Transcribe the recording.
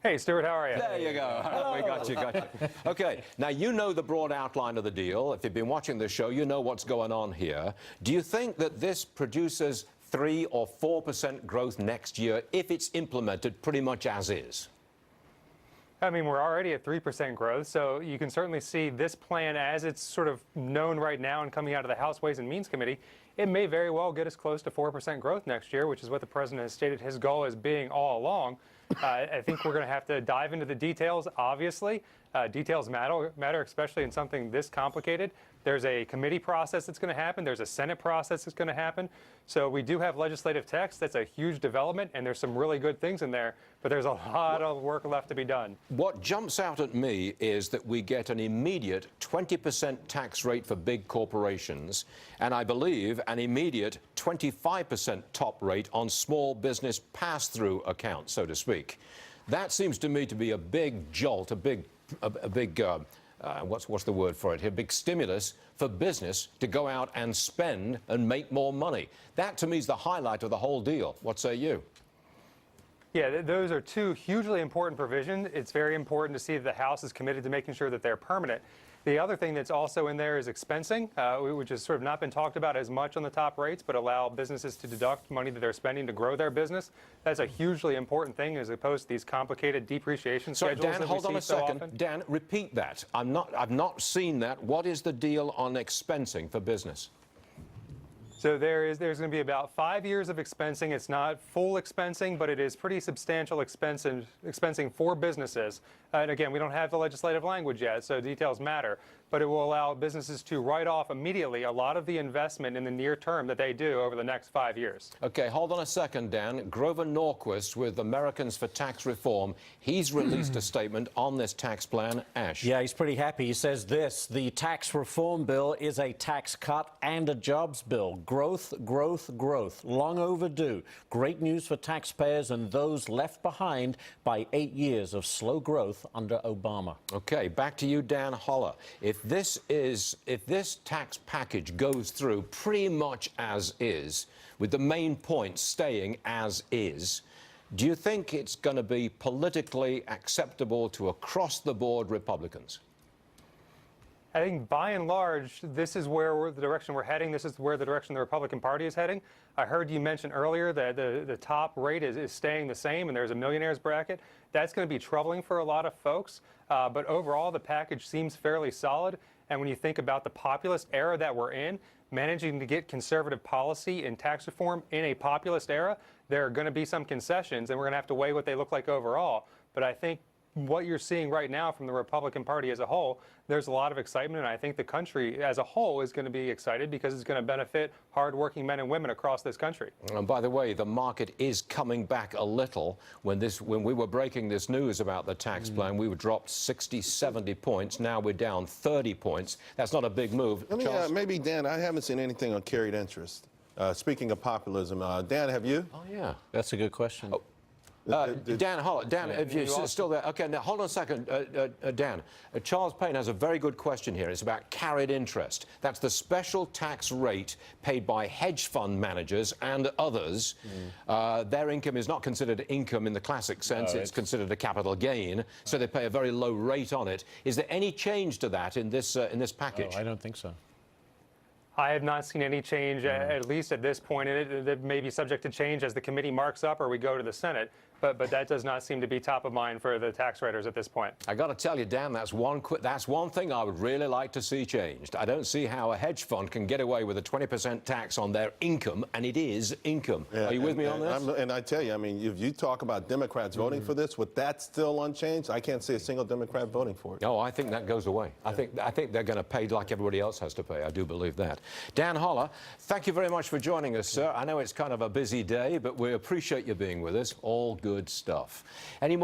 Hey, Stuart, how are you? There you go. We got you. Okay, now you know the broad outline of the deal. If you've been watching the show, you know what's going on here. Do you think that this produces 3 or 4% growth next year if it's implemented pretty much as is? I mean, we're already at 3% growth, so you can certainly see this plan as it's sort of known right now and coming out of the House Ways and Means Committee. It may very well get us close to 4% growth next year, which is what the president has stated his goal as being all along. I think we're going to have to dive into the details, obviously. Details matter, especially in something this complicated. There's a committee process that's going to happen. There's a Senate process that's going to happen. So we do have legislative text. That's a huge development, and there's some really good things in there, but there's a lot of work left to be done. What jumps out at me is that we get an immediate 20% tax rate for big corporations, and I believe an immediate 25% top rate on small business pass-through accounts, so to speak. That seems to me to be a big jolt, a big what's the word for it here? Big stimulus for business to go out and spend and make more money. That, to me, is the highlight of the whole deal. What say you? Yeah, those are two hugely important provisions. It's very important to see that the House is committed to making sure that they're permanent. The other thing that's also in there is expensing, which has sort of not been talked about as much on the top rates, but allow businesses to deduct money that they're spending to grow their business. That's a hugely important thing as opposed to these complicated depreciation schedules. Dan, hold on a second. Often. Dan, repeat that. I've not seen that. What is the deal on expensing for business? So there's going to be about 5 years of expensing. It's not full expensing, but it is pretty substantial expensing for businesses. And again, we don't have the legislative language yet, so details matter. But it will allow businesses to write off immediately a lot of the investment in the near term that they do over the next 5 years. Okay, hold on a second, Dan. Grover Norquist with Americans for Tax Reform, he's released a statement on this tax plan. Ash. Yeah, he's pretty happy. He says this: the tax reform bill is a tax cut and a jobs bill. Growth, growth, growth. Long overdue. Great news for taxpayers and those left behind by 8 years of slow growth under Obama. Okay, back to you, Dan Holler. If this tax package goes through pretty much as is, with the main points staying as is, do you think it's going to be politically acceptable to across-the-board Republicans? I think by and large, this is where the direction we're heading. This is where the direction the Republican Party is heading. I heard you mention earlier that the top rate is staying the same and there's a millionaire's bracket. That's going to be troubling for a lot of folks. But overall, the package seems fairly solid. And when you think about the populist era that we're in, managing to get conservative policy and tax reform in a populist era, there are going to be some concessions, and we're going to have to weigh what they look like overall. But I think what you're seeing right now from the Republican Party as a whole, there's a lot of excitement, and I think the country as a whole is going to be excited because it's going to benefit hardworking men and women across this country. And by the way, the market is coming back a little. When we were breaking this news about the tax plan, we were dropped 60, 70 points. Now we're down 30 points. That's not a big move. Maybe, Dan, I haven't seen anything on carried interest. Speaking of populism, Dan, have you? Oh, yeah. That's a good question. Oh. Dan Holler, Dan, if you're still there. Okay, now hold on a second, Dan. Charles Payne has a very good question here. It's about carried interest. That's the special tax rate paid by hedge fund managers and others. Their income is not considered income in the classic sense. It's considered a capital gain, so they pay a very low rate on it. Is there any change to that in this package? Oh, I don't think so. I have not seen any change, at least at this point, and it may be subject to change as the committee marks up or we go to the Senate. But that does not seem to be top of mind for the tax writers at this point. I got to tell you, Dan, that's one thing I would really like to see changed. I don't see how a hedge fund can get away with a 20% tax on their income, and it is income. Yeah, are you with me on this? And I tell you, I mean, if you talk about Democrats voting for this, with that still unchanged, I can't see a single Democrat voting for it. Oh, I think that goes away. Yeah. I think they're going to pay like everybody else has to pay. I do believe that. Dan Holler, thank you very much for joining us, sir. I know it's kind of a busy day, but we appreciate you being with us. All good stuff. Any more?